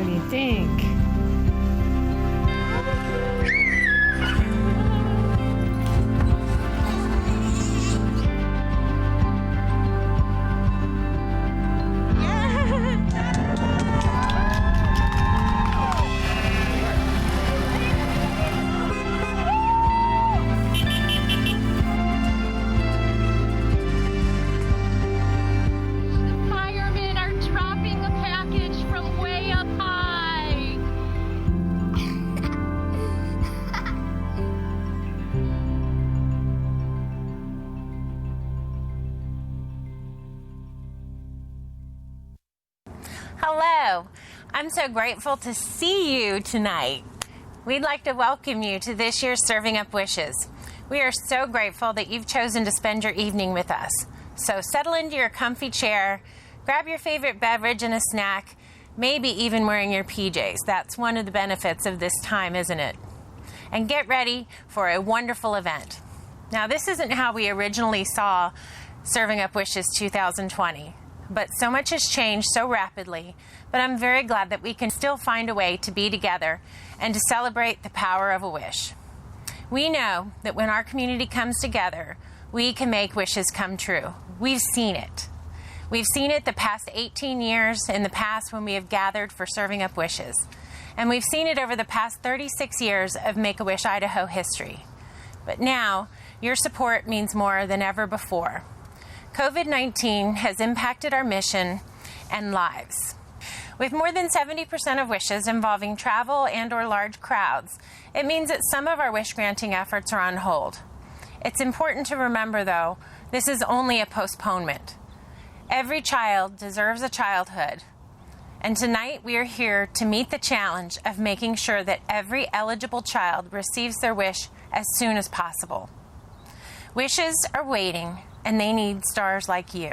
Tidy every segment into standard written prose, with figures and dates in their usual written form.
What do you think? Hello, I'm so grateful to see you tonight. We'd like to welcome you to this year's Serving Up Wishes. We are so grateful that you've chosen to spend your evening with us. So settle into your comfy chair, grab your favorite beverage and a snack, maybe even wearing your PJs. That's one of the benefits of this time, isn't it? And get ready for a wonderful event. Now, this isn't how we originally saw Serving Up Wishes 2020. But so much has changed so rapidly, but I'm very glad that we can still find a way to be together and to celebrate the power of a wish. We know that when our community comes together, we can make wishes come true. We've seen it. We've seen it the past 18 years in the past when we have gathered for Serving Up Wishes. And we've seen it over the past 36 years of Make-A-Wish Idaho history. But now, your support means more than ever before. COVID-19 has impacted our mission and lives. With more than 70% of wishes involving travel and/or large crowds, it means that some of our wish-granting efforts are on hold. It's important to remember, though, this is only a postponement. Every child deserves a childhood. And tonight we are here to meet the challenge of making sure that every eligible child receives their wish as soon as possible. Wishes are waiting, and they need stars like you.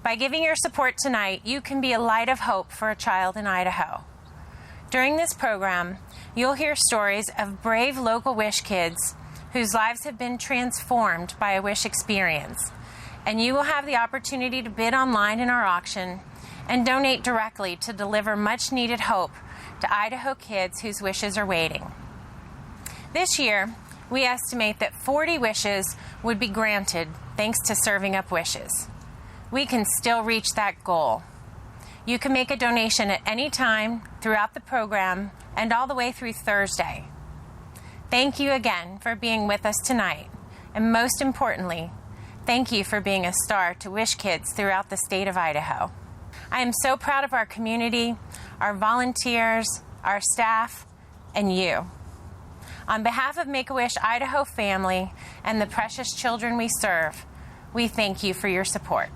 By giving your support tonight, you can be a light of hope for a child in Idaho. During this program, you'll hear stories of brave local wish kids whose lives have been transformed by a wish experience. And you will have the opportunity to bid online in our auction and donate directly to deliver much needed hope to Idaho kids whose wishes are waiting. This year, we estimate that 40 wishes would be granted thanks to Serving Up Wishes. We can still reach that goal. You can make a donation at any time throughout the program and all the way through Thursday. Thank you again for being with us tonight. And most importantly, thank you for being a star to wish kids throughout the state of Idaho. I am so proud of our community, our volunteers, our staff, and you. On behalf of Make-A-Wish Idaho family and the precious children we serve, we thank you for your support.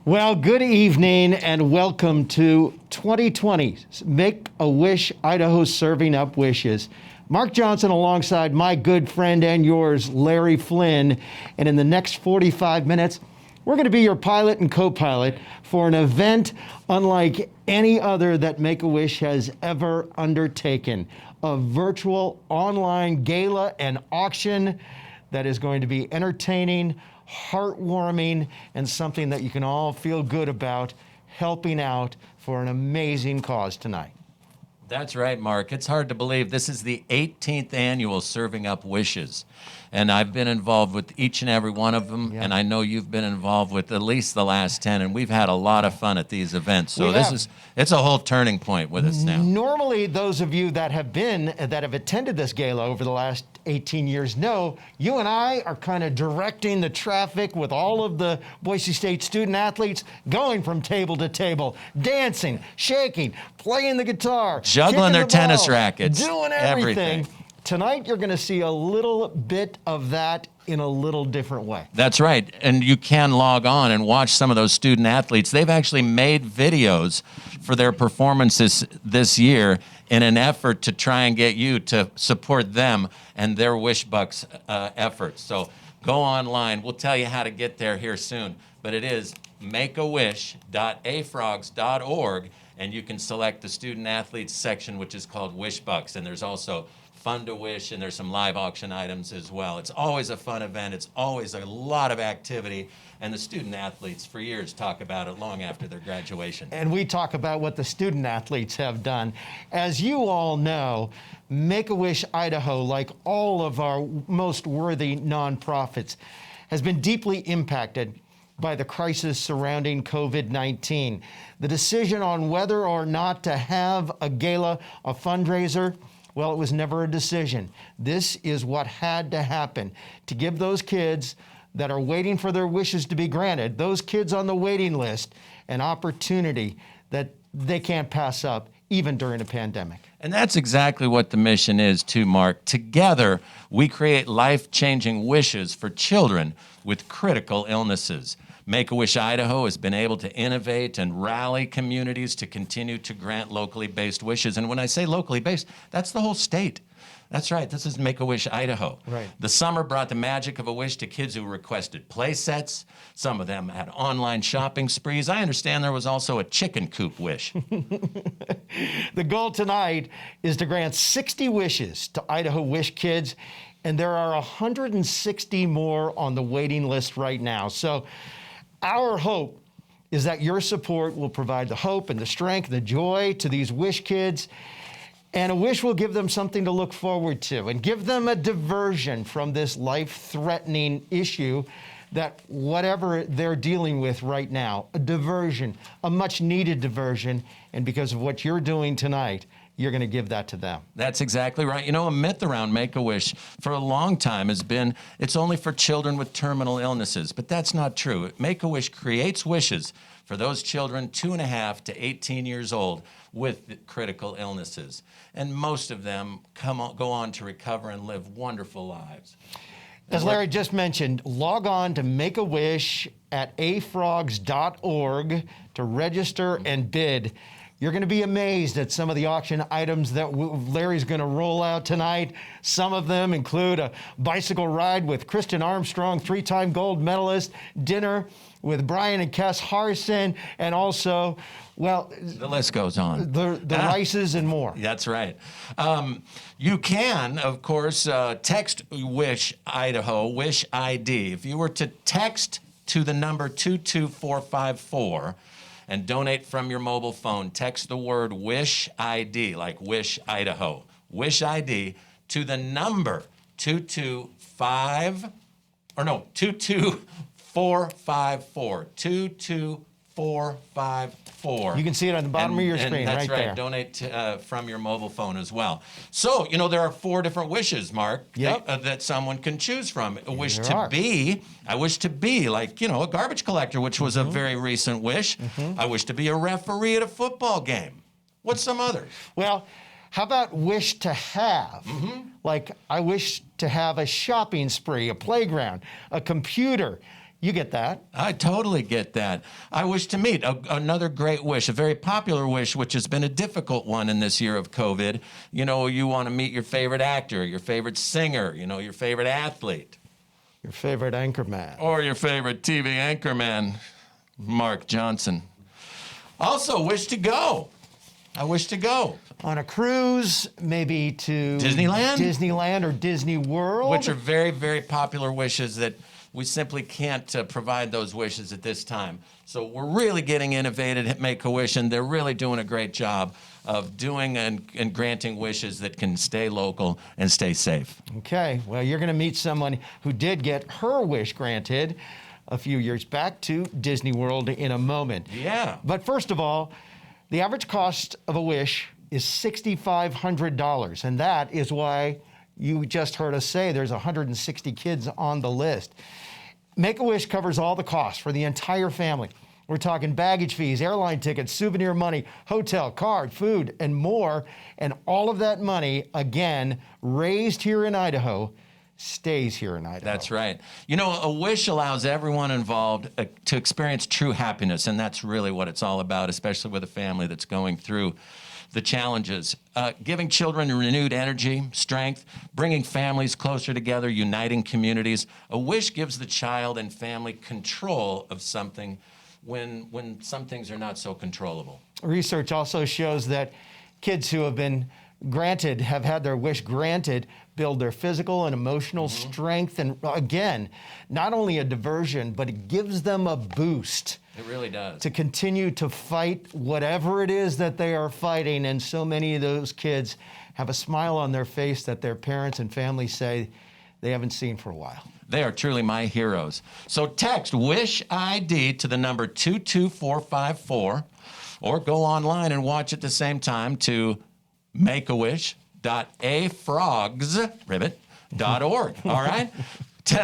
Well, good evening and welcome to 2020's Make-A-Wish Idaho Serving Up Wishes. Mark Johnson alongside my good friend and yours, Larry Flynn. And in the next 45 minutes, we're going to be your pilot and co-pilot for an event unlike any other that Make-A-Wish has ever undertaken. A virtual online gala and auction that is going to be entertaining, heartwarming, and something that you can all feel good about helping out for an amazing cause tonight. That's right, Mark. It's hard to believe this is the 18th annual Serving Up Wishes. And I've been involved with each and every one of them, and I know you've been involved with at least the last 10, and we've had a lot of fun at these events. So it's a whole turning point with us now. Normally, those of you that have attended this gala over the last 18 years know you and I are kind of directing the traffic with all of the Boise State student athletes going from table to table, dancing, shaking, playing the guitar, juggling their tennis rackets, doing everything. Tonight, you're going to see a little bit of that in a little different way. That's right. And you can log on and watch some of those student athletes. They've actually made videos for their performances this year in an effort to try and get you to support them and their Wish Bucks efforts. So go online. We'll tell you how to get there here soon. But it is makeawish.afrogs.org, and you can select the student athletes section, which is called Wish Bucks. And there's also Fun to Wish, and there's some live auction items as well. It's always a fun event. It's always a lot of activity. And the student athletes for years talk about it long after their graduation. And we talk about what the student athletes have done. As you all know, Make-A-Wish Idaho, like all of our most worthy nonprofits, has been deeply impacted by the crisis surrounding COVID-19. The decision on whether or not to have a gala, a fundraiser, well, it was never a decision. This is what had to happen to give those kids that are waiting for their wishes to be granted, those kids on the waiting list, an opportunity that they can't pass up, even during a pandemic. And that's exactly what the mission is, too, Mark. Together, we create life-changing wishes for children with critical illnesses. Make-A-Wish Idaho has been able to innovate and rally communities to continue to grant locally based wishes. And when I say locally based, that's the whole state. That's right. This is Make-A-Wish Idaho. Right. The summer brought the magic of a wish to kids who requested play sets. Some of them had online shopping sprees. I understand there was also a chicken coop wish. The goal tonight is to grant 60 wishes to Idaho Wish kids, and there are 160 more on the waiting list right now. So our hope is that your support will provide the hope and the strength, the joy to these Wish kids. And a wish will give them something to look forward to and give them a diversion from this life-threatening issue that whatever they're dealing with right now, a diversion, a much-needed diversion, and because of what you're doing tonight, you're going to give that to them. That's exactly right. You know, a myth around Make-A-Wish for a long time has been it's only for children with terminal illnesses, but that's not true. Make-A-Wish creates wishes for those children 2.5 to 18 years old with critical illnesses. And most of them go on to recover and live wonderful lives. As Larry just mentioned, log on to Make-A-Wish at afrogs.org to register and bid. You're going to be amazed at some of the auction items that Larry's going to roll out tonight. Some of them include a bicycle ride with Kristen Armstrong, 3-time gold medalist, dinner with Brian and Kess Harrison, and also, well, the list goes on. The Rices and more. That's right. You can, of course, text Wish Idaho, Wish ID. If you were to text to the number 22454 and donate from your mobile phone, text the word Wish ID, like Wish Idaho, Wish ID, to the number 22454, 22454. You can see it on the bottom of your screen, that's right there. That's right. Donate from your mobile phone as well. So, you know, there are 4 different wishes, Mark, Yep. that someone can choose from. I wish There to be like, you know, a garbage collector, which was a very recent wish. I wish to be a referee at a football game. What's some others? Well, how about wish to have? Like, I wish to have a shopping spree, a playground, a computer. You get that. I totally get that. I wish to meet another great wish, a very popular wish, which has been a difficult one in this year of COVID. You know, you want to meet your favorite actor, your favorite singer, you know, your favorite athlete. Your favorite anchorman. Or your favorite TV anchorman, Mark Johnson. Also, wish to go. I wish to go. On a cruise, maybe to Disneyland or Disney World. Which are very, very popular wishes that we simply can't provide those wishes at this time. So we're really getting innovative at Make-A-Wish, and they're really doing a great job of doing and granting wishes that can stay local and stay safe. Okay, well, you're going to meet someone who did get her wish granted a few years back to Disney World in a moment. Yeah. But first of all, the average cost of a wish is $6,500, and that is why you just heard us say there's 160 kids on the list. Make-A-Wish covers all the costs for the entire family. We're talking baggage fees, airline tickets, souvenir money, hotel, card, food, and more. And all of that money, again, raised here in Idaho, stays here in Idaho. That's right. You know, a wish allows everyone involved to experience true happiness, and that's really what it's all about, especially with a family that's going through the challenges. Giving children renewed energy, strength, bringing families closer together, uniting communities. A wish gives the child and family control of something when some things are not so controllable. Research also shows that kids who have had their wish granted, build their physical and emotional strength. And again, not only a diversion, but it gives them a boost. It really does. To continue to fight whatever it is that they are fighting. And so many of those kids have a smile on their face that their parents and family say they haven't seen for a while. They are truly my heroes. So text WISH ID to the number 22454, or go online and watch at the same time to makeawish.afrogsribbit.org. All right?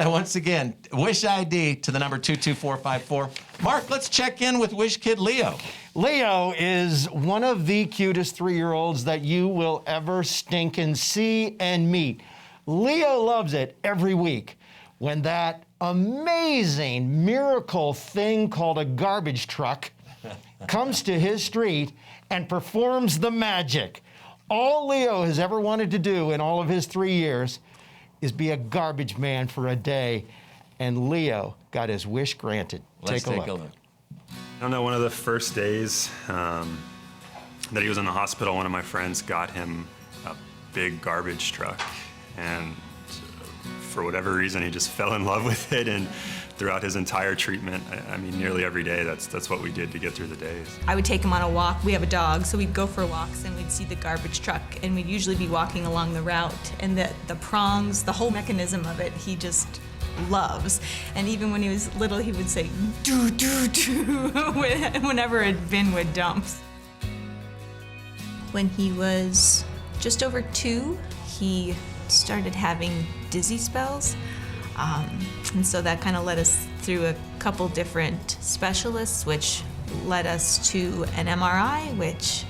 Once again, WISH ID to the number 22454. Mark, let's check in with Wish Kid Leo. Leo is one of the cutest 3-year-olds that you will ever stinking see and meet. Leo loves it every week when that amazing miracle thing called a garbage truck comes to his street and performs the magic. All Leo has ever wanted to do in all of his 3 years is be a garbage man for a day, and Leo got his wish granted. Let's take a look. I don't know, one of the first days that he was in the hospital, one of my friends got him a big garbage truck, and for whatever reason, he just fell in love with it, and throughout his entire treatment, I mean, nearly every day, that's what we did to get through the days. I would take him on a walk. We have a dog, so we'd go for walks and we'd see the garbage truck, and we'd usually be walking along the route, and the prongs, the whole mechanism of it, he just loves. And even when he was little, he would say, doo, doo, doo, whenever it'd been with dumps. When he was just over 2, he started having dizzy spells. And so that kind of led us through a couple different specialists, which led us to an MRI, which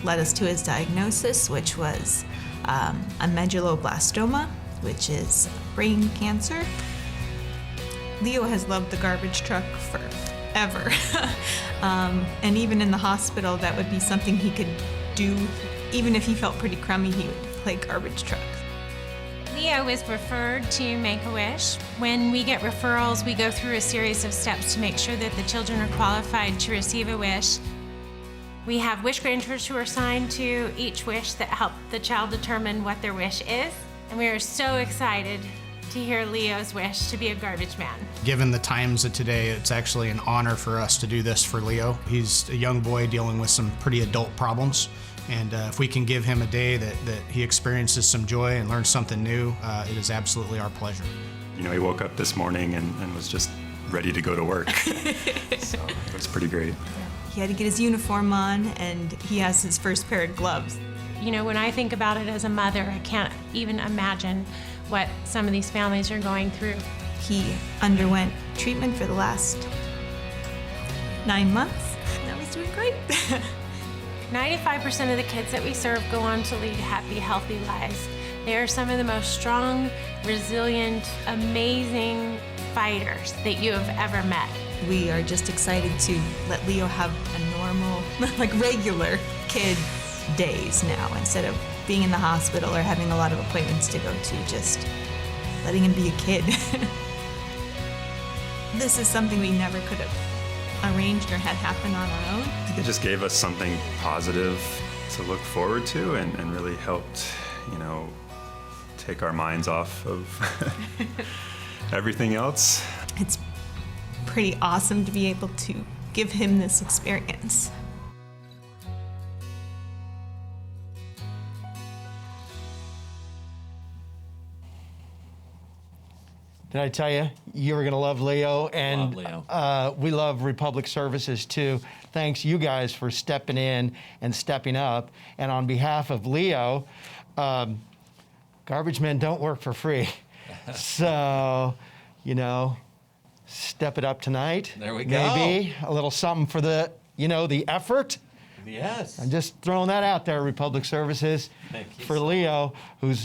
led us to his diagnosis, which was a medulloblastoma, which is brain cancer. Leo has loved the garbage truck forever. And even in the hospital, that would be something he could do. Even if he felt pretty crummy, he would play garbage trucks. Leo is referred to Make-A-Wish. When we get referrals, we go through a series of steps to make sure that the children are qualified to receive a wish. We have wish granters who are assigned to each wish that help the child determine what their wish is. And we are so excited to hear Leo's wish to be a garbage man. Given the times of today, it's actually an honor for us to do this for Leo. He's a young boy dealing with some pretty adult problems. And if we can give him a day that he experiences some joy and learns something new, it is absolutely our pleasure. You know, he woke up this morning and was just ready to go to work. So it was pretty great. He had to get his uniform on, and he has his first pair of gloves. You know, when I think about it as a mother, I can't even imagine what some of these families are going through. He underwent treatment for the last 9 months. That was doing great. 95% of the kids that we serve go on to lead happy, healthy lives. They are some of the most strong, resilient, amazing fighters that you have ever met. We are just excited to let Leo have a normal, like regular kid days now, instead of being in the hospital or having a lot of appointments to go to, just letting him be a kid. This is something we never could have arranged or had happen on our own. I think it just gave us something positive to look forward to, and really helped, you know, take our minds off of everything else. It's pretty awesome to be able to give him this experience. Did I tell you you were going to love Leo? And Love Leo. We love Republic Services too. Thanks you guys for stepping in and stepping up. And on behalf of Leo, garbage men don't work for free. So, you know, step it up tonight. There we go. Maybe a little something for the, you know, the effort. Yes. I'm just throwing that out there, Republic Services, Thank you for so Leo, who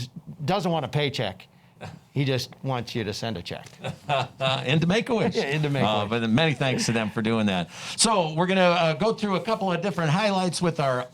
doesn't want a paycheck. He just wants you to send a check. Into Make-A-Wish. Yeah, into Make-A-Wish. But many thanks to them for doing that. So we're going to go through a couple of different highlights with our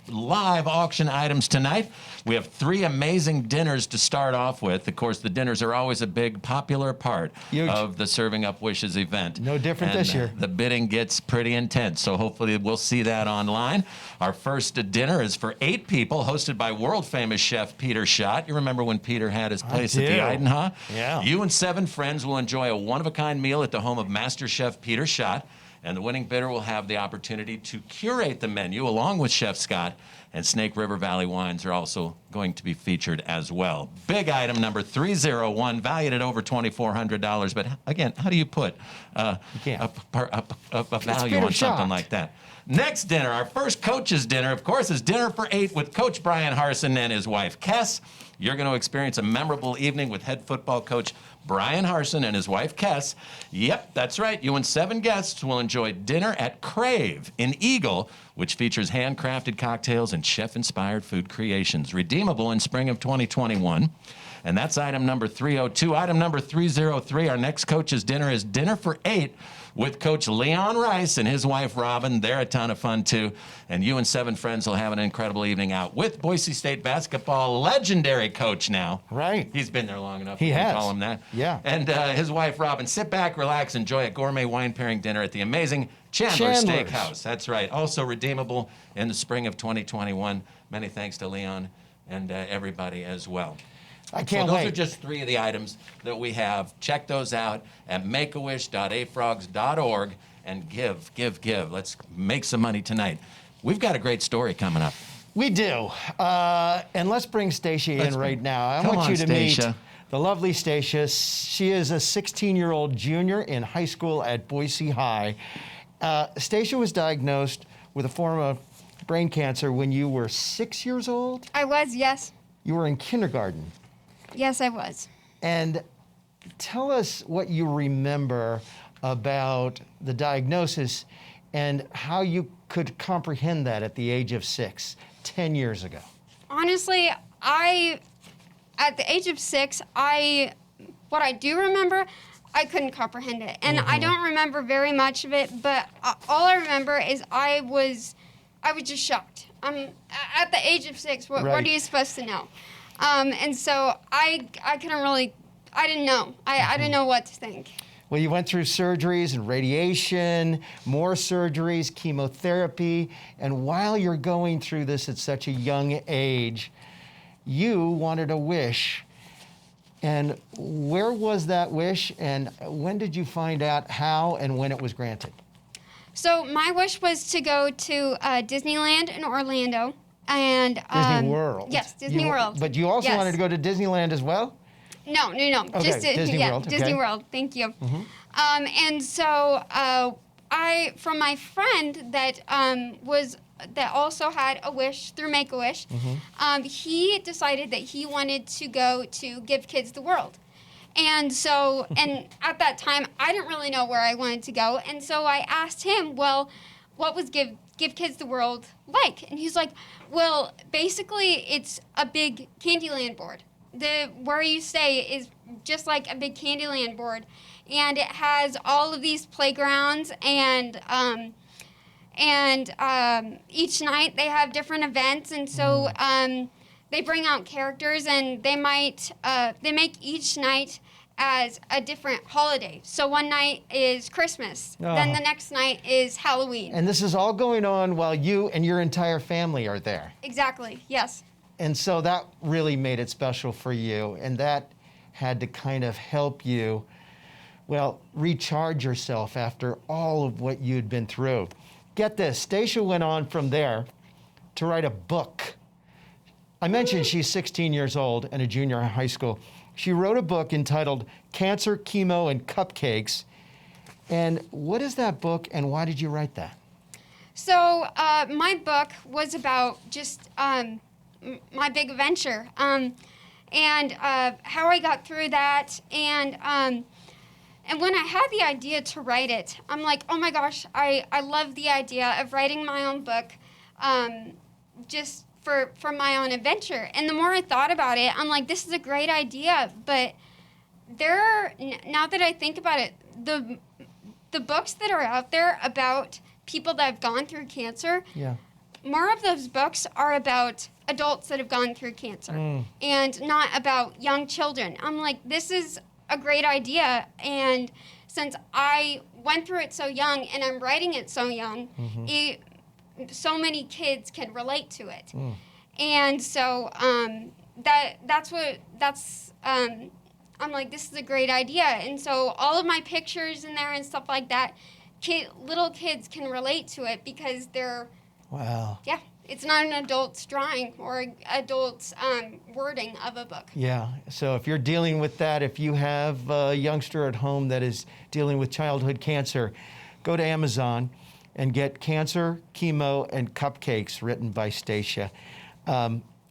live auction items tonight. We have 3 amazing dinners to start off with. Of course, the dinners are always a big popular part Huge. of the Serving Up Wishes event. No different And, this year. The bidding gets pretty intense, so hopefully we'll see that online. Our first dinner is for 8 people, hosted by world-famous chef Peter Schott. You remember when Peter had his place at the do. Idaho? Yeah. You and 7 friends will enjoy a one-of-a-kind meal at the home of Master Chef Peter Schott, and the winning bidder will have the opportunity to curate the menu along with Chef Scott, and Snake River Valley wines are also going to be featured as well. Big item number 301, valued at over $2,400. But again, how do you put a value Peter on something Schott. like that? Next dinner, our first coach's dinner, of course, is dinner for 8 with Coach Brian Harson and his wife, Kess. You're going to experience a memorable evening with head football coach Brian Harson and his wife, Kess. Yep, that's right. You and 7 guests will enjoy dinner at Crave in Eagle, which features handcrafted cocktails and chef-inspired food creations, redeemable in spring of 2021. And that's item number 302. Item number 303, our next coach's dinner is dinner for 8 with Coach Leon Rice and his wife, Robin. They're a ton of fun, too. And you and 7 friends will have an incredible evening out with Boise State basketball legendary coach now. Right. He's been there long enough. He we can has. call him that. Yeah. And his wife, Robin. Sit back, relax, enjoy a gourmet wine pairing dinner at the amazing Chandler's Chandler's. Steakhouse. That's right. Also redeemable in the spring of 2021. Many thanks to Leon and everybody as well. I can't Those wait. are just 3 of the items that we have. Check those out at makeawish.afrogs.org and give. Let's make some money tonight. We've got a great story coming up. We do. And let's bring Stacia in right now. I Come want on, you to meet Stacia. the lovely Stacia. She is a 16-year-old junior in high school at Boise High. Stacia was diagnosed with a form of brain cancer when you were 6 years old. I was, yes. You were in kindergarten. Yes, I was. And tell us what you remember about the diagnosis and how you could comprehend that at the age of 6, 10 years ago. Honestly, at the age of 6, what I do remember, I couldn't comprehend it. And I don't remember very much of it, but all I remember is I was just shocked. At the age of 6, what Right. are you supposed to know? And so I couldn't really, I didn't know. I didn't know what to think. Well, you went through surgeries and radiation, more surgeries, chemotherapy, and while you're going through this at such a young age, you wanted a wish. And where was that wish, and when did you find out how and when it was granted? So my wish was to go to Disneyland in Orlando. And Disney World. Yes, Disney World. But you also Yes. wanted to go to Disneyland as well? No. Okay, Just Disney yeah, World, Disney okay. World. Thank you. And so from my friend that that also had a wish through Make-A-Wish, he decided that he wanted to go to Give Kids the World. And so, and at that time, I didn't really know where I wanted to go. And so I asked him, well, what was Give Kids the World like? And he's like, well, basically, it's a big Candyland board. Where you stay is just like a big Candyland board. And it has all of these playgrounds, and each night they have different events. And so they bring out characters, and they make each night as a different holiday. So one night is Christmas, then the next night is Halloween. And this is all going on while you and your entire family are there. Exactly, yes. And so that really made it special for you, and that had to kind of help you, well, recharge yourself after all of what you'd been through. Get this, Stacia went on from there to write a book. I mentioned she's 16 years old and a junior in high school. She wrote a book entitled Cancer, Chemo, and Cupcakes. And what is that book, and why did you write that? So my book was about just my big adventure and how I got through that. And when I had the idea to write it, I'm like, oh my gosh, I love the idea of writing my own book just for my own adventure. And the more I thought about it, I'm like, this is a great idea. But now that I think about it, the books that are out there about people that have gone through cancer, Yeah. more of those books are about adults that have gone through cancer and not about young children. I'm like, this is a great idea. And since I went through it so young and I'm writing it so young, so many kids can relate to it. And so I'm like, this is a great idea. And so all of my pictures in there and stuff like that, little kids can relate to it because they're, Wow. yeah, it's not an adult's drawing or adult's wording of a book. Yeah. So if you're dealing with that, if you have a youngster at home that is dealing with childhood cancer, go to Amazon and get Cancer, Chemo, and Cupcakes written by Stacia.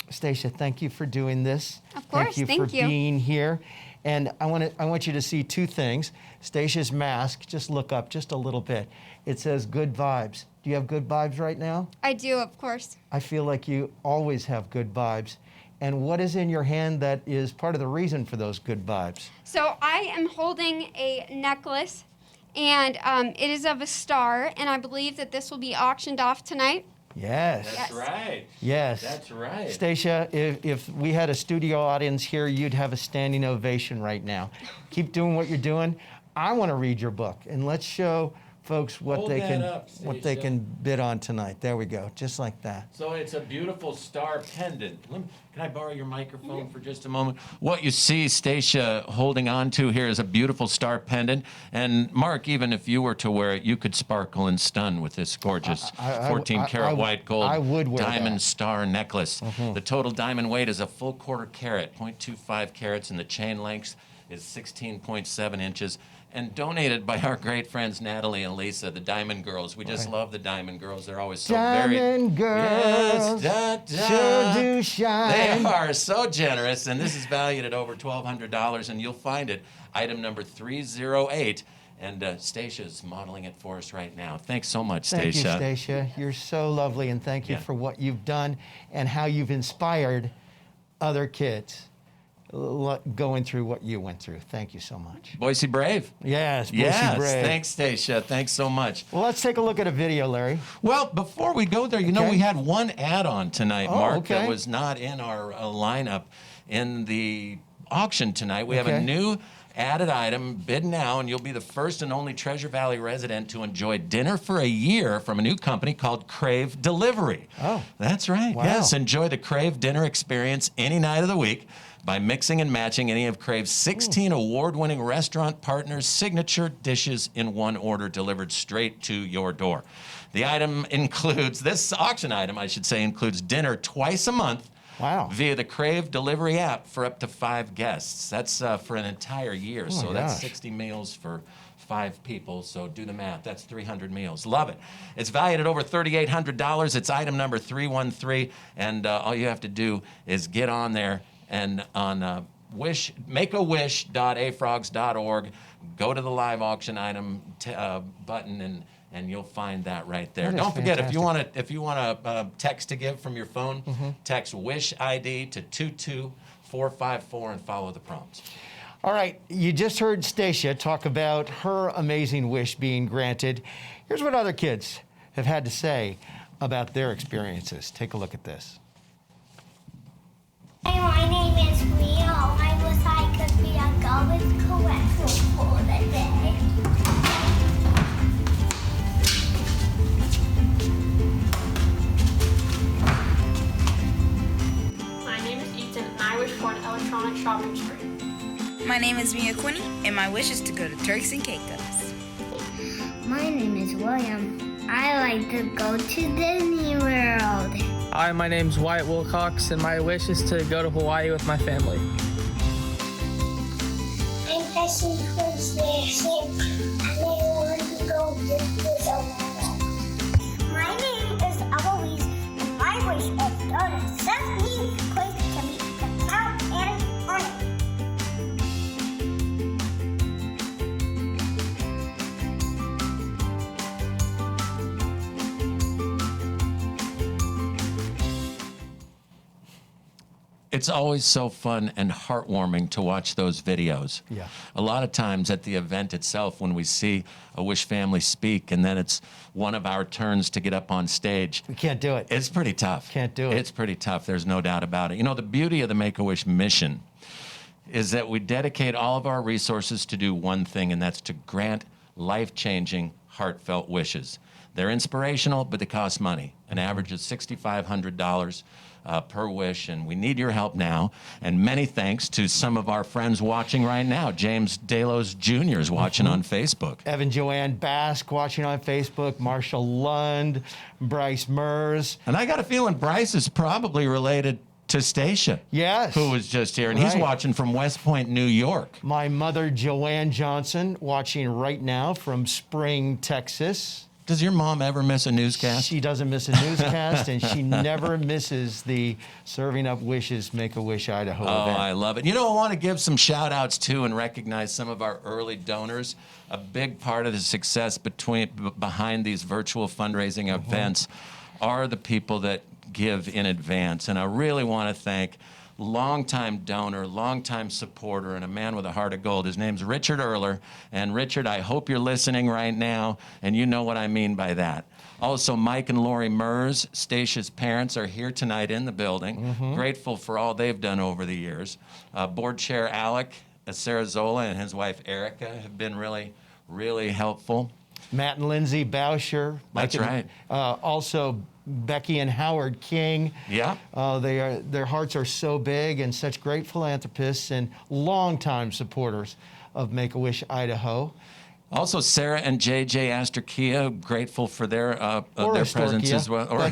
Stacia, thank you for doing this. Of course, thank you for being here. And I want you to see two things. Stacia's mask, just look up just a little bit. It says good vibes. Do you have good vibes right now? I do, of course. I feel like you always have good vibes. And what is in your hand that is part of the reason for those good vibes? So I am holding a necklace, and it is of a star, and I believe that this will be auctioned off tonight. Yes. That's right. Yes. That's right. Stacia, if we had a studio audience here, you'd have a standing ovation right now. Keep doing what you're doing. I want to read your book, and let's show folks what Hold they that up, what they Stacia. can bid on tonight. There we go, just like that. So it's a beautiful star pendant. Can I borrow your microphone for just a moment? What you see Stacia holding on to here is a beautiful star pendant. And Mark, even if you were to wear it, you could sparkle and stun with this gorgeous 14-karat white gold I would wear diamond that. star necklace. The total diamond weight is a full quarter carat, 0.25 carats, and the chain length is 16.7 inches. And donated by our great friends Natalie and Lisa, the Diamond Girls. We just love the Diamond Girls. They're always so Diamond girls, yes, sure do shine. They are so generous, and this is valued at over $1,200, and you'll find it, item number 308. And Stacia's modeling it for us right now. Thanks so much, Thank Stacia. you, Stacia. You're so lovely, and thank you for what you've done and how you've inspired other kids going through what you went through. Thank you so much. Boise Brave. Yes, Boise Yes, Brave. thanks, Stacia. Thanks so much. Well, let's take a look at a video, Larry. Well, before we go there, you know, we had one add-on tonight, Mark, that okay. was not in our lineup in the auction tonight. We have a new added item, bid now, and you'll be the first and only Treasure Valley resident to enjoy dinner for a year from a new company called Crave Delivery. Oh. That's right. Wow. Yes, enjoy the Crave dinner experience any night of the week by mixing and matching any of Crave's 16 award-winning restaurant partners' signature dishes in one order delivered straight to your door. The item includes, this auction item, I should say, includes dinner twice a month via the Crave delivery app for up to 5 guests. That's for an entire year, so that's 60 meals for 5 people, so do the math. That's 300 meals. Love it. It's valued at over $3,800. It's item number 313, and all you have to do is get on there and on Make-A-Wish.afrogs.org, go to the live auction item button, and you'll find that right there. Don't forget, if you want to text to give from your phone, text Wish ID to 22454 and follow the prompts. All right, you just heard Stacia talk about her amazing wish being granted. Here's what other kids have had to say about their experiences. Take a look at this. Hey, my name is Rio. I wish I could be a garbage collector for the day. My name is Ethan, and I wish for an electronic shopping spree. My name is Mia Quinney, and my wish is to go to Turks and Caicos. My name is William. I like to go to Disney World. Hi, my name's Wyatt Wilcox, and my wish is to go to Hawaii with my family. I'm Cassie Cruz-Larson, and I want to go visit the world. My name is Eloise, and my wish is to go to Sesame Place to meet the Count and Honey. it's always so fun and heartwarming to watch those videos. Yeah. A lot of times at the event itself, when we see a Wish family speak, and then it's one of our turns to get up on stage. We can't do it. It's pretty tough. Can't do it. It's pretty tough. There's no doubt about it. You know, the beauty of the Make-A-Wish mission is that we dedicate all of our resources to do one thing, and that's to grant life-changing, heartfelt wishes. They're inspirational, but they cost money. An average of $6,500 per wish, and we need your help now. And many thanks to some of our friends watching right now. James Delos Jr. is watching on Facebook. Evan Joanne Bask watching on Facebook. Marshall Lund, Bryce Mers. And I got a feeling Bryce is probably related to Stacia. Yes. Who was just here, and he's Right. watching from West Point, New York. My mother, Joanne Johnson, watching right now from Spring, Texas. Does your mom ever miss a newscast? She doesn't miss a newscast, and she never misses the Serving Up Wishes Make-A-Wish Idaho Oh, event. I love it. You know, I want to give some shout-outs, too, and recognize some of our early donors. A big part of the success behind these virtual fundraising events are the people that give in advance. And I really want to thank longtime donor, longtime supporter, and a man with a heart of gold. His name's Richard Erler. And Richard, I hope you're listening right now, and you know what I mean by that. Also, Mike and Lori Mers, Stacia's parents, are here tonight in the building. Grateful for all they've done over the years. Board Chair Alec Sarazola and his wife Erica have been really helpful. Matt and Lindsay Bauscher. That's right. Also, Becky and Howard King. Yeah. Their hearts are so big, and such great philanthropists and longtime supporters of Make-A-Wish Idaho. Also, Sarah and JJ Astrakia, grateful for their presence as well. Or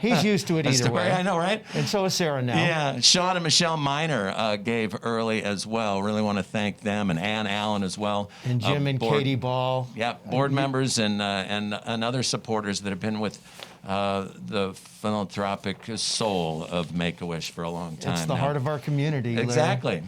He's used to it either way. I know, right? And so is Sarah now. Yeah, Sean and Michelle Miner gave early as well. Really want to thank them, and Ann Allen as well. And Jim and Katie Ball. Yeah, board members and other supporters that have been with the philanthropic soul of Make-A-Wish for a long time. It's the now. heart of our community. Larry. Exactly.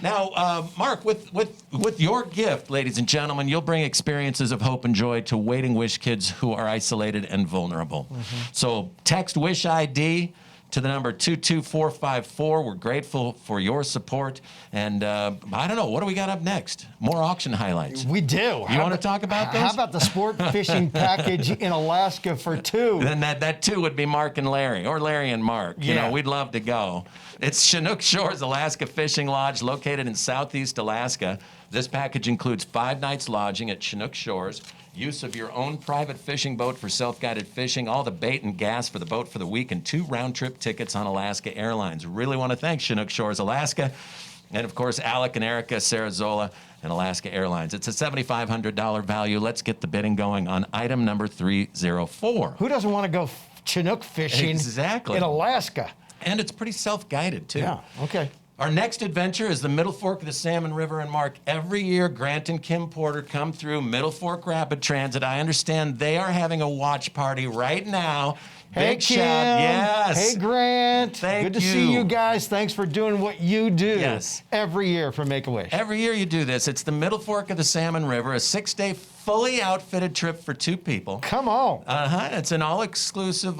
Now, Mark, with your gift, ladies and gentlemen, you'll bring experiences of hope and joy to waiting Wish kids who are isolated and vulnerable. So text Wish ID to the number 22454. We're grateful for your support. And I don't know, what do we got up next? More auction highlights. We do. You want to talk about those? How about the sport fishing package in Alaska for two? Then that two would be Mark and Larry, or Larry and Mark. You Yeah. know, we'd love to go. It's Chinook Shores Alaska Fishing Lodge, located in southeast Alaska. This package includes 5 nights lodging at Chinook Shores, use of your own private fishing boat for self-guided fishing, all the bait and gas for the boat for the week, and 2 round-trip tickets on Alaska Airlines. Really want to thank Chinook Shores Alaska, and of course Alec and Erica Sarazola and Alaska Airlines. It's a $7,500 value. Let's get the bidding going on item number 304. Who doesn't want to go Chinook fishing Exactly. in Alaska? And it's pretty self-guided, too. Yeah, okay. Our next adventure is the Middle Fork of the Salmon River. And Mark, every year Grant and Kim Porter come through Middle Fork Rapid Transit. I understand they are having a watch party right now. Hey, Big Kim. shout. Yes. Hey, Grant. Thank Good to you. see you guys. Thanks for doing what you do Yes. every year for Make-A-Wish. Every year you do this. It's the Middle Fork of the Salmon River, a 6-day fully outfitted trip for 2 people. Come on. It's an all-inclusive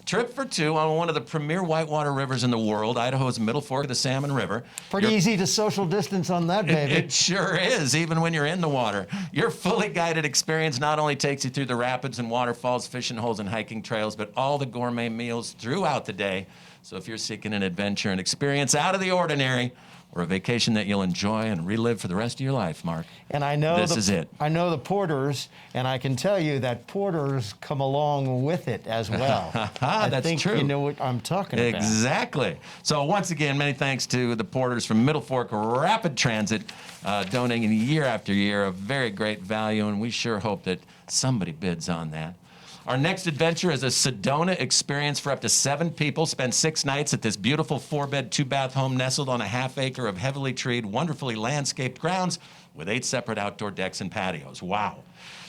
trip for 2 on one of the premier whitewater rivers in the world, Idaho's Middle Fork of the Salmon River. Pretty easy to social distance on that, baby. It sure is, even when you're in the water. Your fully guided experience not only takes you through the rapids and waterfalls, fishing holes, and hiking trails, but all the gourmet meals throughout the day. So if you're seeking an adventure, an experience out of the ordinary, or a vacation that you'll enjoy and relive for the rest of your life, Mark, And I know this is it. I know the porters, and I can tell you that porters come along with it as well. I That's think true. you know what I'm talking about. Exactly. So once again, many thanks to the porters from Middle Fork Rapid Transit, donating year after year, a very great value, and we sure hope that somebody bids on that. Our next adventure is a Sedona experience for up to 7 people. Spend 6 nights at this beautiful 4-bed, 2-bath home nestled on a half-acre of heavily treed, wonderfully landscaped grounds with 8 separate outdoor decks and patios. Wow.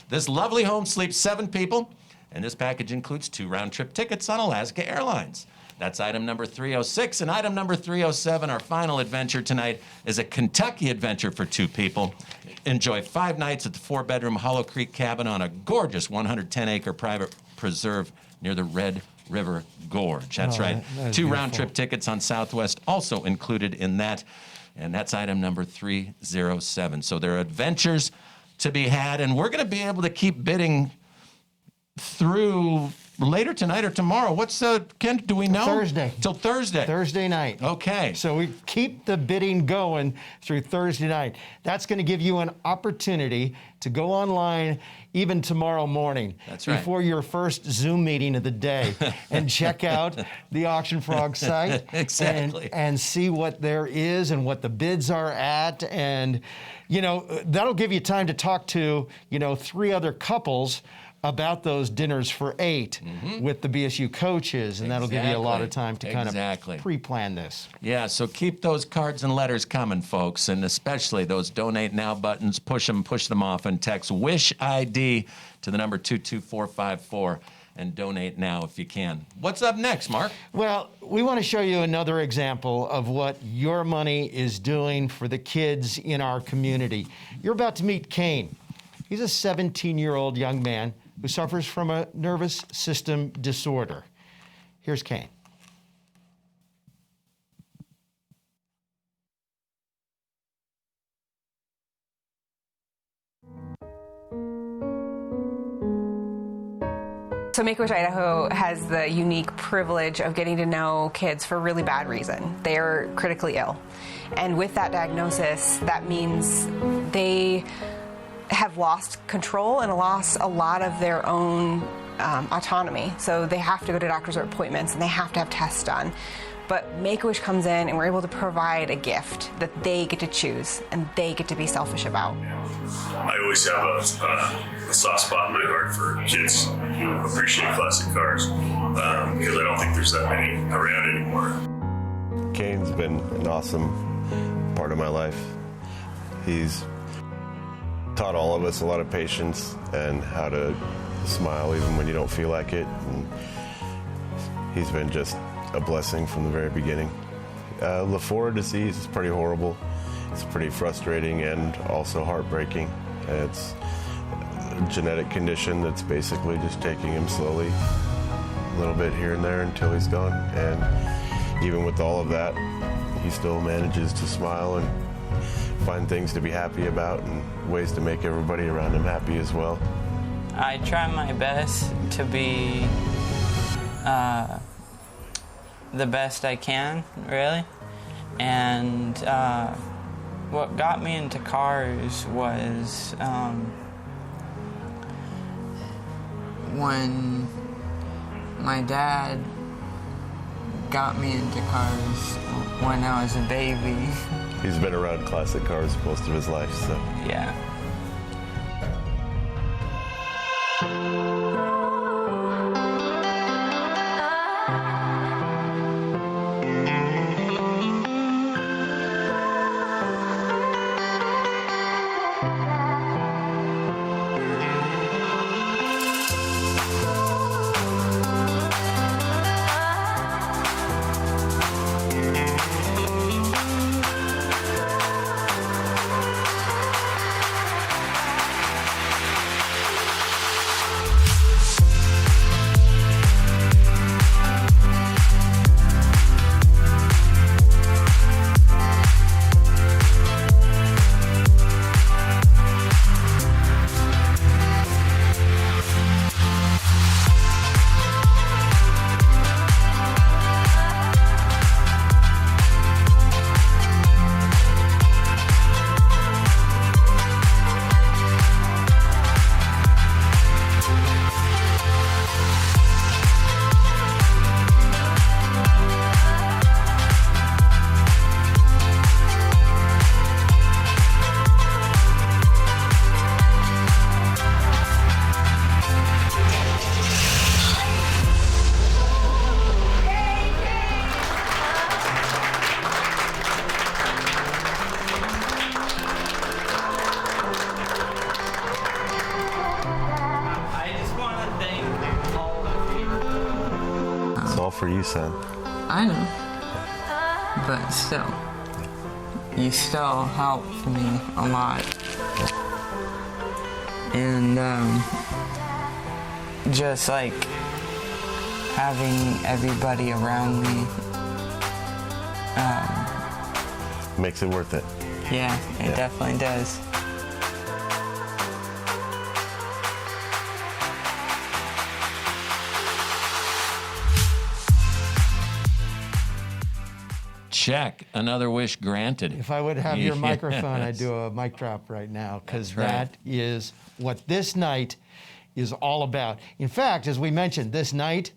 This lovely home sleeps 7 people, and this package includes 2 round-trip tickets on Alaska Airlines. That's item number 306. And item number 307, our final adventure tonight, is a Kentucky adventure for 2 people. Enjoy 5 nights at the 4-bedroom Hollow Creek cabin on a gorgeous 110-acre private preserve near the Red River Gorge. That's Oh, right. that is 2 beautiful. round-trip tickets on Southwest also included in that, and that's item number 307. So there are adventures to be had, and we're going to be able to keep bidding through later tonight or tomorrow. What's Ken? Do we know? Thursday. Till Thursday. Thursday night. Okay. So we keep the bidding going through Thursday night. That's going to give you an opportunity to go online even tomorrow morning. That's right. Before your first Zoom meeting of the day and check out the Auction Frog site. Exactly. And see what there is and what the bids are at. And, that'll give you time to talk to, 3 other couples about those dinners for 8 with the BSU coaches, and that'll give you a lot of time to kind of pre-plan this. Yeah, so keep those cards and letters coming, folks, and especially those Donate Now buttons. Push them off, and text WISH ID to the number 22454 and donate now if you can. What's up next, Mark? Well, we want to show you another example of what your money is doing for the kids in our community. You're about to meet Kane. He's a 17-year-old young man who suffers from a nervous system disorder. Here's Kane. So Make-A-Wish Idaho has the unique privilege of getting to know kids for a really bad reason. They are critically ill. And with that diagnosis, that means they have lost control and lost a lot of their own autonomy. So they have to go to doctor's appointments and they have to have tests done. But Make-A-Wish comes in and we're able to provide a gift that they get to choose and they get to be selfish about. I always have a soft spot in my heart for kids who appreciate classic cars because I don't think there's that many around anymore. Kane's been an awesome part of my life. He's taught all of us a lot of patience and how to smile even when you don't feel like it. And he's been just a blessing from the very beginning. Lafora disease is pretty horrible. It's pretty frustrating and also heartbreaking. It's a genetic condition that's basically just taking him slowly, a little bit here and there until he's gone. And even with all of that, he still manages to smile and find things to be happy about and ways to make everybody around him happy as well. I try my best to be the best I can, really. And what got me into cars was when my dad got me into cars when I was a baby. He's been around classic cars most of his life, so. Yeah. For you, son. I know. But still, you still helped me a lot. And just like having everybody around me. Makes it worth it. Yeah, it definitely does. Check. Another wish granted. If I would have your Yes. microphone, I'd do a mic drop right now, because That's right. that is what this night is all about. In fact, as we mentioned, this night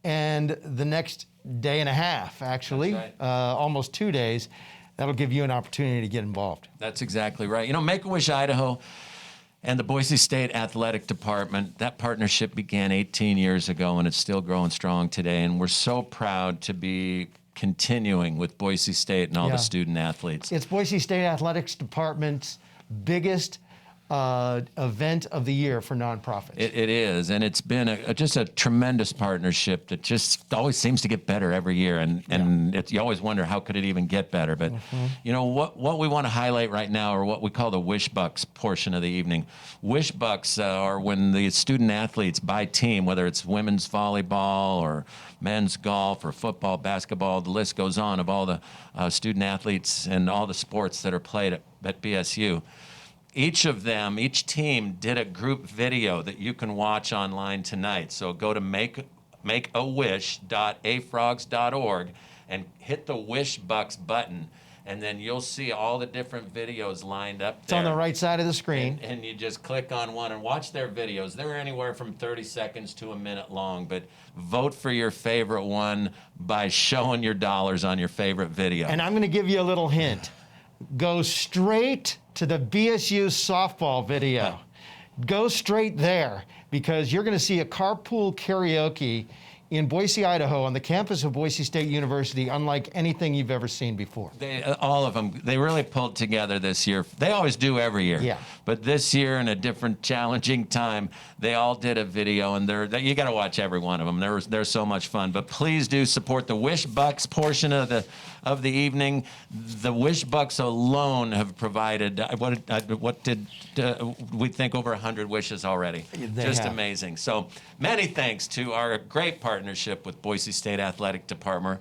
and the next day and a half, actually, That's right. almost 2 days, that'll give you an opportunity to get involved. That's exactly right. You know, Make-A-Wish Idaho and the Boise State Athletic Department, that partnership began 18 years ago, and it's still growing strong today. And we're so proud to be continuing with Boise State and all the student athletes. It's Boise State Athletics Department's biggest event of the year for nonprofits. It is, and it's been just a tremendous partnership that just always seems to get better every year, and you always wonder how could it even get better. But you know what we want to highlight right now are what we call the Wish Bucks portion of the evening. Wish Bucks are when the student athletes by team, whether it's women's volleyball or men's golf or football, basketball, the list goes on of all the student athletes and all the sports that are played at BSU. Each of them, each team did a group video that you can watch online tonight. So go to makeawish.afrogs.org and hit the Wish Bucks button, and then you'll see all the different videos lined up It's there. on the right side of the screen. And you just click on one and watch their videos. They're anywhere from 30 seconds to a minute long, but vote for your favorite one by showing your dollars on your favorite video. And I'm going to give you a little hint. Go straight to the BSU softball video. Go straight there, because you're going to see a carpool karaoke in Boise, Idaho, on the campus of Boise State University, unlike anything you've ever seen before. All of them, they really pulled together this year. They always do every year. Yeah. But this year, in a different, challenging time, they all did a video, and you got to watch every one of them. They're so much fun. But please do support the Wish Bucks portion of the evening. The Wish Bucks alone have provided what did we think, over 100 wishes already. Just amazing. So many thanks to our great partnership with Boise State Athletic Department.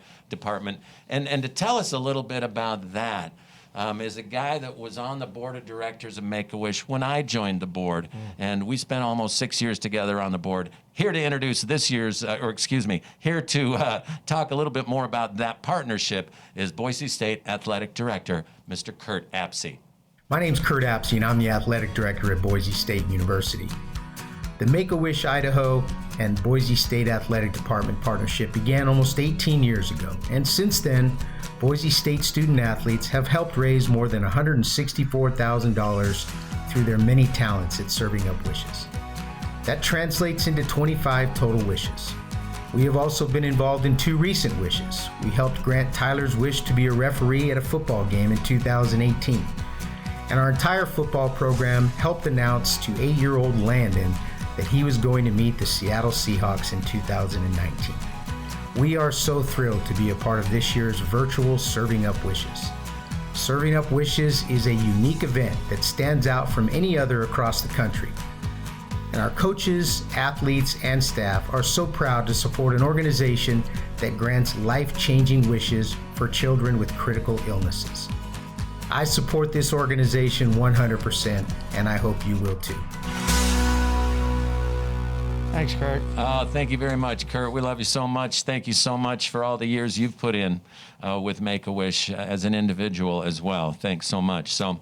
And to tell us a little bit about that is a guy that was on the board of directors of Make-A-Wish when I joined the board. And we spent almost 6 years together on the board. Here to introduce this year's, here to talk a little bit more about that partnership is Boise State Athletic Director, Mr. Kurt Apsey. My name's Kurt Apsey, and I'm the Athletic Director at Boise State University. The Make-A-Wish Idaho and Boise State Athletic Department partnership began almost 18 years ago, and since then, Boise State student athletes have helped raise more than $164,000 through their many talents at serving up wishes. That translates into 25 total wishes. We have also been involved in 2 recent wishes. We helped grant Tyler's wish to be a referee at a football game in 2018. And our entire football program helped announce to 8-year-old Landon that he was going to meet the Seattle Seahawks in 2019. We are so thrilled to be a part of this year's virtual Serving Up Wishes. Serving Up Wishes is a unique event that stands out from any other across the country. And our coaches, athletes, and staff are so proud to support an organization that grants life-changing wishes for children with critical illnesses. I support this organization 100%, and I hope you will too. Thanks, Kurt. Oh, thank you very much, Kurt. We love you so much. Thank you so much for all the years you've put in with Make-A-Wish as an individual as well. Thanks so much. So,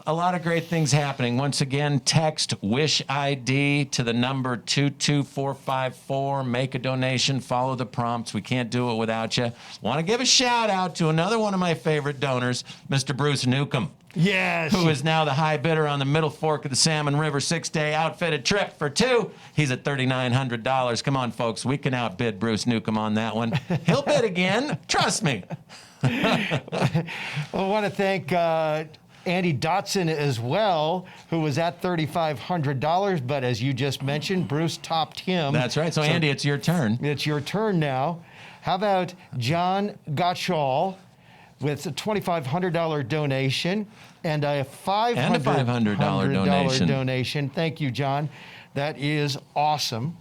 a lot of great things happening. Once again, text WISH ID to the number 22454. Make a donation. Follow the prompts. We can't do it without you. Want to give a shout out to another one of my favorite donors, Mr. Bruce Newcomb. Yes. Who is now the high bidder on the Middle Fork of the Salmon River 6-day outfitted trip for 2. He's at $3,900. Come on, folks. We can outbid Bruce Newcomb on that one. He'll bid again. Trust me. Well, I want to thank Andy Dotson as well, who was at $3,500, but as you just mentioned, Bruce topped him. That's right. So Andy, it's your turn. It's your turn now. How about John Gottschall with a $2,500 donation and a $500 donation. donation. Thank you, John. That is awesome.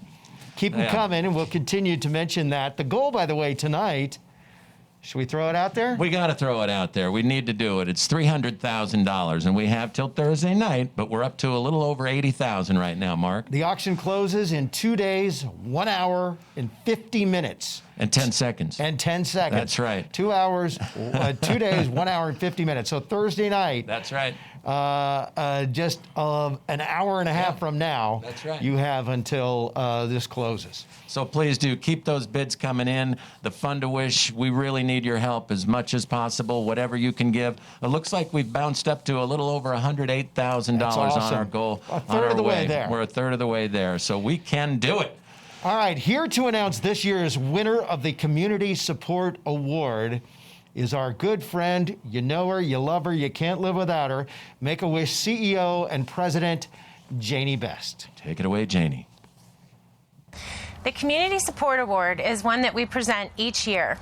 Keep them coming, and we'll continue to mention that. The goal, by the way, tonight, should we throw it out there? We got to throw it out there. We need to do it. It's $300,000, and we have till Thursday night, but we're up to a little over $80,000 right now, Mark. The auction closes in 2 days, 1 hour, and 50 minutes. And 10 seconds. And 10 seconds. That's right. 2 hours, 2 days, 1 hour, and 50 minutes. So Thursday night. That's right. Just an hour and a half from now. That's right. You have until this closes. So please do keep those bids coming in. The Fund to Wish, we really need your help as much as possible, whatever you can give. It looks like we've bounced up to a little over $108,000 awesome. on our goal. A third of the way there. We're a third of the way there, so we can do it. All right, here to announce this year's winner of the Community Support Award is our good friend. You know her, you love her, you can't live without her. Make-A-Wish CEO and President, Janie Best. Take it away, Janie. The Community Support Award is one that we present each year.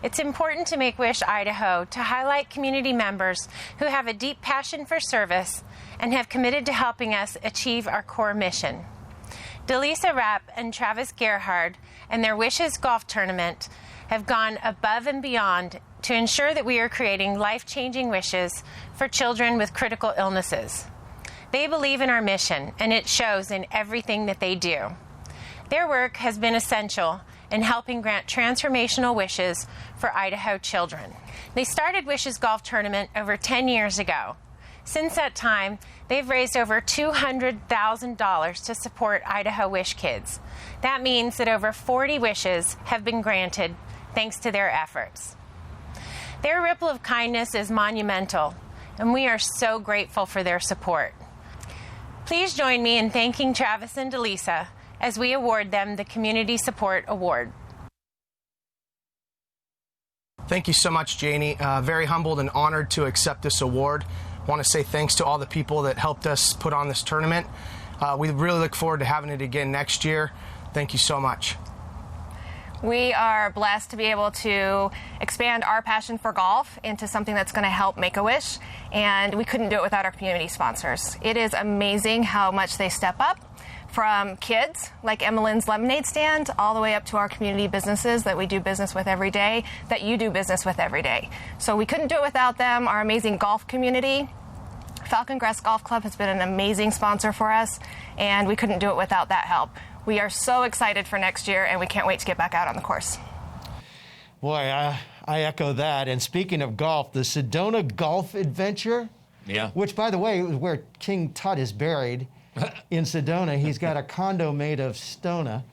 It's important to Make-A-Wish Idaho to highlight community members who have a deep passion for service and have committed to helping us achieve our core mission. Delisa Rapp and Travis Gerhard and their Wishes Golf Tournament have gone above and beyond to ensure that we are creating life-changing wishes for children with critical illnesses. They believe in our mission, and it shows in everything that they do. Their work has been essential in helping grant transformational wishes for Idaho children. They started Wishes Golf Tournament over 10 years ago. Since that time, they've raised over $200,000 to support Idaho Wish Kids. That means that over 40 wishes have been granted thanks to their efforts. Their ripple of kindness is monumental, and we are so grateful for their support. Please join me in thanking Travis and Delisa as we award them the Community Support Award. Thank you so much, Janie. Very humbled and honored to accept this award. I want to say thanks to all the people that helped us put on this tournament. We really look forward to having it again next year. Thank you so much. We are blessed to be able to expand our passion for golf into something that's going to help Make-A-Wish, and we couldn't do it without our community sponsors. It is amazing how much they step up, from kids like Emmeline's Lemonade Stand all the way up to our community businesses that we do business with every day, that you do business with every day. So we couldn't do it without them. Our amazing golf community, Falcon Crest Golf Club, has been an amazing sponsor for us, and we couldn't do it without that help. We are so excited for next year, and we can't wait to get back out on the course. Boy, I echo that. And speaking of golf, the Sedona Golf Adventure, which, by the way, is where King Tut is buried in Sedona. He's got a condo made of stona.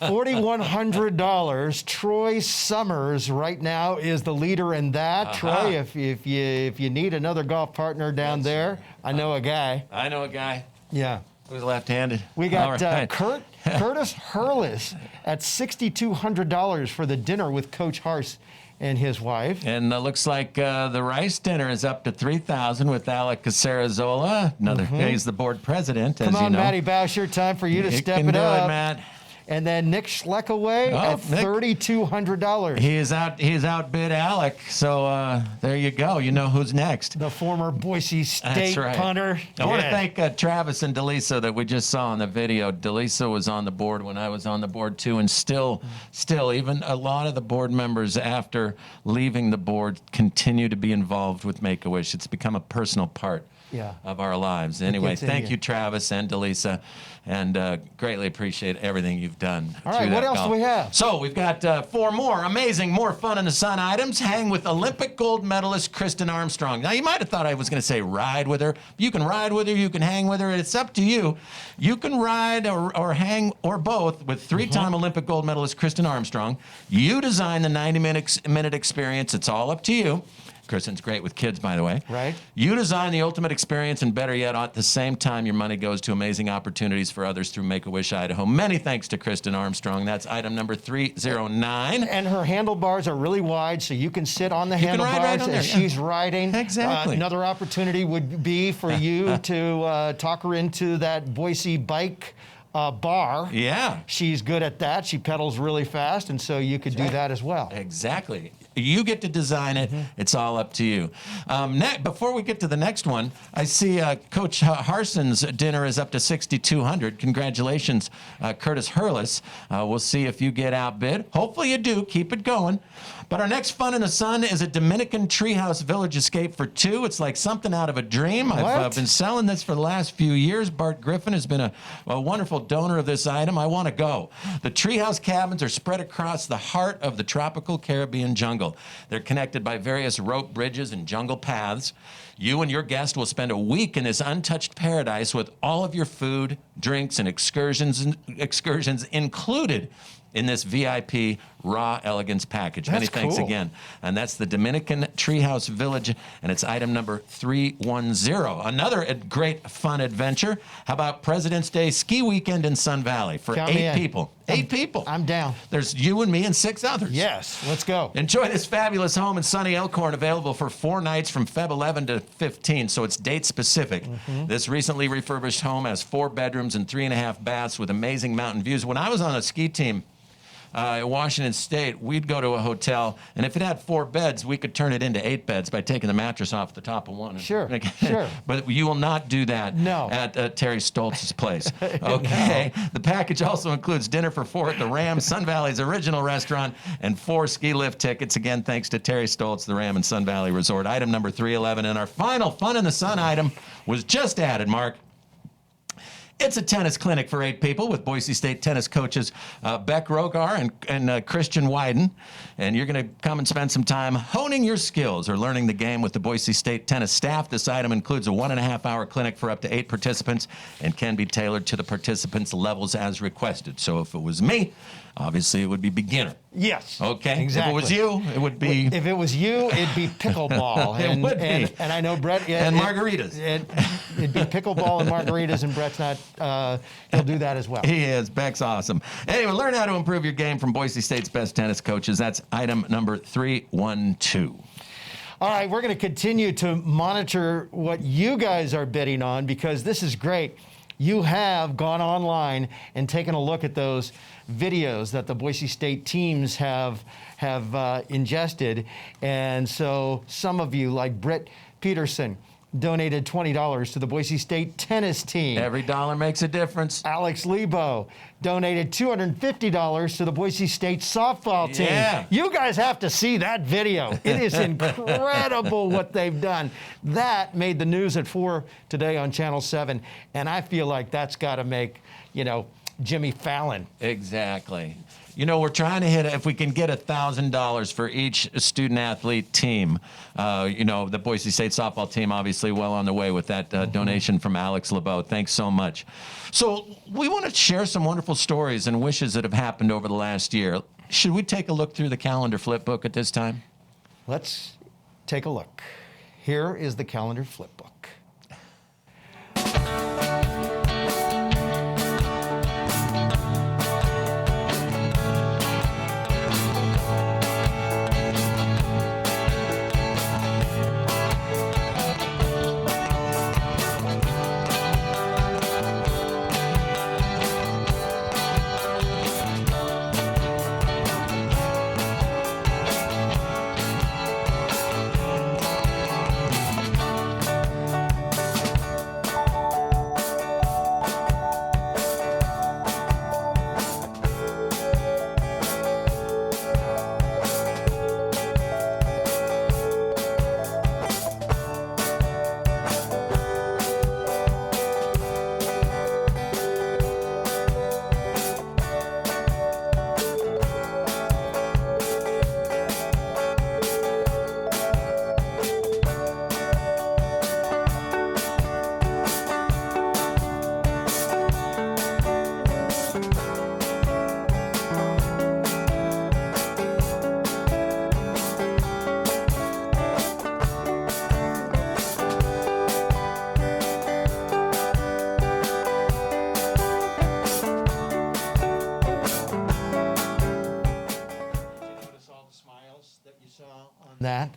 $4,100. Troy Summers right now is the leader in that. Troy, if you need another golf partner down there, I know a guy. I know a guy. Yeah. Who's left-handed? We got right. Curtis Hurlis at $6,200 for the dinner with Coach Hars and his wife. And looks like the rice dinner is up to $3,000 with Alec Casarazola. He's the board president, Come as on, you know. Matty Boucher, time for you to step can it do up. It, Matt. And then Nick Schleckaway at $3,200. He's outbid Alec, so there you go. You know who's next. The former Boise State punter. I want to thank Travis and Delisa that we just saw in the video. Delisa was on the board when I was on the board too, and still, even a lot of the board members after leaving the board continue to be involved with Make-A-Wish. It's become a personal part of our lives. Anyway, thank you, Travis and Delisa, and greatly appreciate everything you've done. All right, what else do we have? So we've got 4 more amazing, more fun in the sun items. Hang with Olympic gold medalist Kristen Armstrong. Now, you might have thought I was going to say ride with her. You can ride with her, you can hang with her. It's up to you. You can ride or hang or both with 3-time Olympic gold medalist Kristen Armstrong. You design the 90-minute experience. It's all up to you. Kristen's great with kids, by the way. Right. You design the ultimate experience, and better yet, at the same time, your money goes to amazing opportunities for others through Make-A-Wish Idaho. Many thanks to Kristen Armstrong. That's item number 309. And her handlebars are really wide, so you can sit on the handlebars as she's riding. Exactly. Another opportunity would be for you to talk her into that Boise bike bar. Yeah. She's good at that. She pedals really fast, and so you could do that as well. Exactly. You get to design it. It's all up to you. Before we get to the next one, I see Coach Harson's dinner is up to $6,200. Congratulations, Curtis Hurlis. We'll see if you get outbid. Hopefully you do. Keep it going. But our next Fun in the Sun is a Dominican treehouse village escape for two. It's like something out of a dream. I've been selling this for the last few years. Bart Griffin has been a wonderful donor of this item. I want to go. The treehouse cabins are spread across the heart of the tropical Caribbean jungle. They're connected by various rope bridges and jungle paths. You and your guest will spend a week in this untouched paradise with all of your food, drinks, and excursions included in this VIP Raw Elegance package. Many thanks again. And that's the Dominican Treehouse Village, and it's item number 310. Another great fun adventure. How about President's Day ski weekend in Sun Valley for 8 people? 8 people. I'm down. There's you and me and 6 others. Yes, let's go. Enjoy this fabulous home in sunny Elkhorn, available for 4 nights from Feb 11 to 15, so it's date specific. This recently refurbished home has 4 bedrooms and 3.5 baths with amazing mountain views. When I was on a ski team in Washington State, we'd go to a hotel, and if it had 4 beds, we could turn it into 8 beds by taking the mattress off the top of one. Sure. But you will not do that at Terry Stoltz's place. Okay. No. The package also includes dinner for 4 at the Ram, Sun Valley's original restaurant, and 4 ski lift tickets. Again, thanks to Terry Stoltz, the Ram and Sun Valley Resort. Item number 311. And our final Fun in the Sun item was just added, Mark. It's a tennis clinic for 8 people with Boise State tennis coaches Beck Rogar and Christian Wyden. And you're going to come and spend some time honing your skills or learning the game with the Boise State tennis staff. This item includes a 1.5-hour clinic for up to 8 participants and can be tailored to the participants' levels as requested. So if it was me, obviously it would be beginner. Yes. Okay. Exactly. If it was you, it would be. If it was you, it'd be pickleball. It would be. And I know Brett. And margaritas. It'd be pickleball and margaritas, and Brett's not. He'll do that as well. He is. Beck's awesome. Anyway, learn how to improve your game from Boise State's best tennis coaches. That's item number 312. All right, we're going to continue to monitor what you guys are bidding on, because this is great. You have gone online and taken a look at those videos that the Boise State teams have ingested. And so some of you, like Britt Peterson, donated $20 to the Boise State tennis team. Every dollar makes a difference. Alex Lebo donated $250 to the Boise State softball team. Yeah. You guys have to see that video. It is incredible what they've done. That made the news at 4 today on Channel 7, and I feel like that's got to make, Jimmy Fallon. Exactly. We're trying to hit, if we can get $1,000 for each student-athlete team. The Boise State softball team, obviously, well on the way with that donation from Alex LeBeau. Thanks so much. So we want to share some wonderful stories and wishes that have happened over the last year. Should we take a look through the calendar flip book at this time? Let's take a look. Here is the calendar flip book.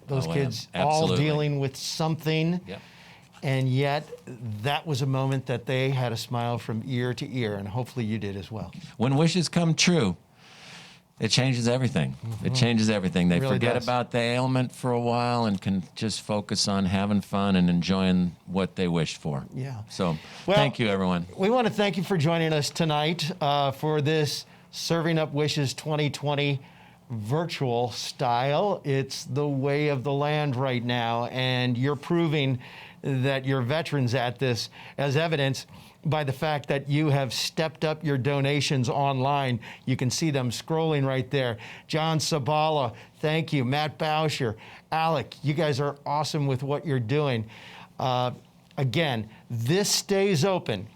Those kids all dealing with something. Yep. And yet, that was a moment that they had a smile from ear to ear, and hopefully you did as well. When wishes come true, it changes everything. It changes everything. They really forget does. about the ailment for a while and can just focus on having fun and enjoying what they wished for. Yeah. So, Well, thank you, everyone. We want to thank you for joining us tonight for this Serving Up Wishes 2020 virtual style. It's the way of the land right now, and you're proving that you're veterans at this, as evidenced by the fact that you have stepped up your donations online. You can see them scrolling right there. John Sabala, thank you. Matt Bauscher, Alec, you guys are awesome with what you're doing. Again, this stays open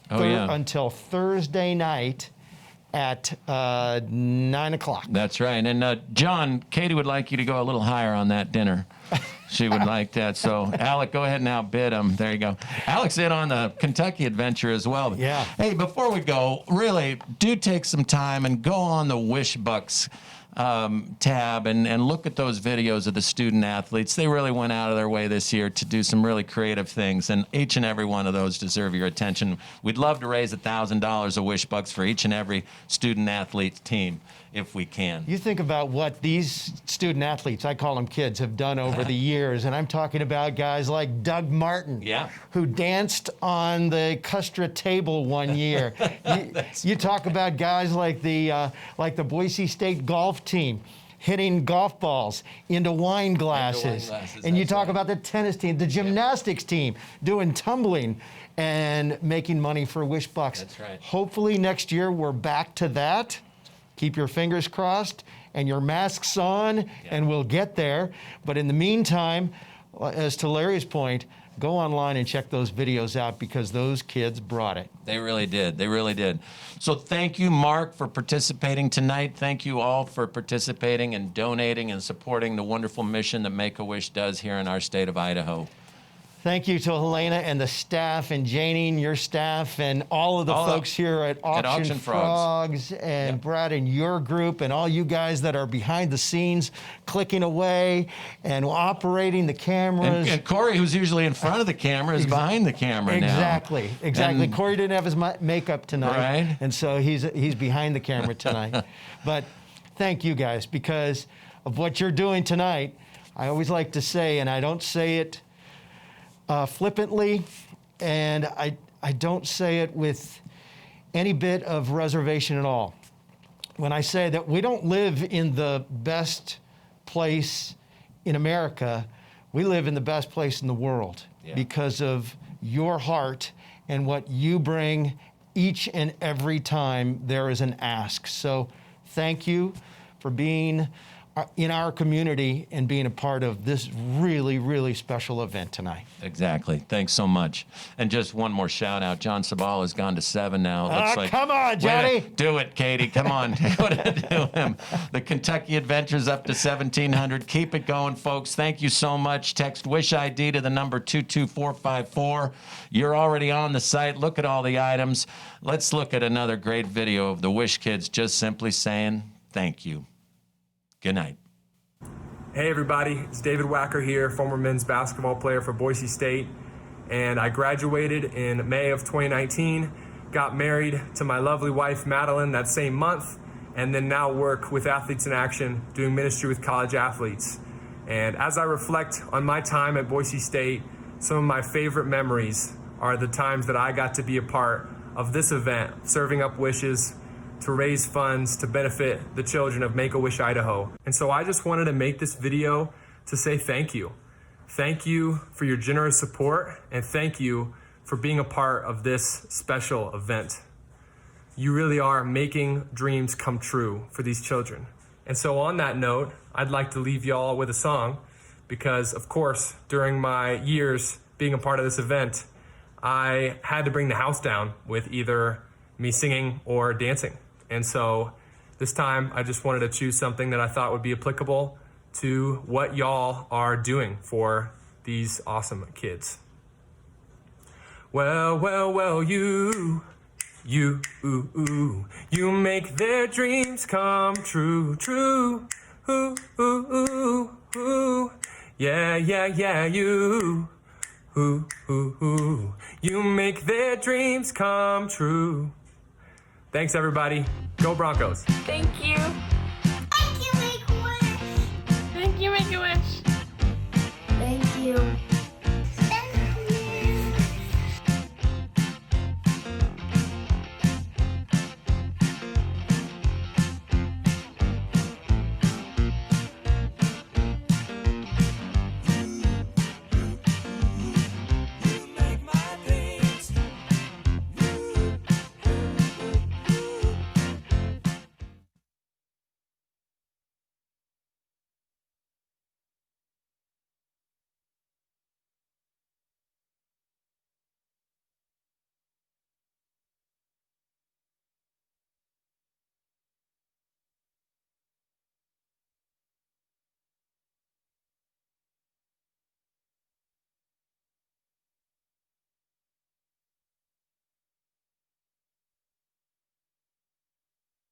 until Thursday night at 9 o'clock. That's right. And John, Katie would like you to go a little higher on that dinner. She would like that. So, Alec, go ahead and outbid him. There you go. Alec's in on the Kentucky adventure as well. Yeah. Hey, before we go, really, do take some time and go on the Wish Bucks tab and look at those videos of the student athletes. They really went out of their way this year to do some really creative things, and each and every one of those deserve your attention. We'd love to raise $1,000 of Wish Bucks for each and every student athlete team if we can. You think about what these student athletes, I call them kids, have done over the years, and I'm talking about guys like Doug Martin, who danced on the Custra table one year. you talk about guys like the Boise State golf team hitting golf balls into wine glasses. And you talk about the tennis team, the gymnastics team doing tumbling and making money for Wish Bucks. That's right. Hopefully next year we're back to that. Keep your fingers crossed and your masks on, and we'll get there. But in the meantime, as to Larry's point, go online and check those videos out because those kids brought it. They really did. They really did. So thank you, Mark, for participating tonight. Thank you all for participating and donating and supporting the wonderful mission that Make-A-Wish does here in our state of Idaho. Thank you to Helena and the staff, and Janie and your staff, and all of the folks here at Auction Frogs, and Brad and your group, and all you guys that are behind the scenes clicking away and operating the cameras. And Corey, who's usually in front of the camera, is behind the camera now. Exactly. And Corey didn't have his makeup tonight, right? And so he's behind the camera tonight. But thank you guys because of what you're doing tonight. I always like to say, and I don't say it flippantly, and I don't say it with any bit of reservation at all. When I say that we don't live in the best place in America, we live in the best place in the world because of your heart and what you bring each and every time there is an ask. So thank you for being in our community and being a part of this really, really special event tonight. Exactly. Thanks so much. And just one more shout out. John Sabala has gone to 7 now. It looks like, come on, Johnny. Do it, Katie. Come on. Do him. The Kentucky Adventure's up to 1,700. Keep it going, folks. Thank you so much. Text Wish ID to the number 22454. You're already on the site. Look at all the items. Let's look at another great video of the Wish Kids just simply saying thank you. Good night. Hey everybody, it's David Wacker here, former men's basketball player for Boise State, and I graduated in May of 2019, got married to my lovely wife Madeline that same month, and then now work with Athletes in Action doing ministry with college athletes. And as I reflect on my time at Boise State, some of my favorite memories are the times that I got to be a part of this event, Serving Up Wishes, to raise funds to benefit the children of Make-A-Wish Idaho. And so I just wanted to make this video to say thank you. Thank you for your generous support, and thank you for being a part of this special event. You really are making dreams come true for these children. And so on that note, I'd like to leave y'all with a song because, of course, during my years being a part of this event, I had to bring the house down with either me singing or dancing. And so this time I just wanted to choose something that I thought would be applicable to what y'all are doing for these awesome kids. Well, well, well, you make their dreams come true, true. Ooh, ooh, ooh, ooh. Yeah, yeah, yeah, you. Ooh, ooh, ooh. You make their dreams come true. Thanks, everybody. Go Broncos. Thank you. Thank you, Make-A-Wish. Thank you, Make-A-Wish. Thank you.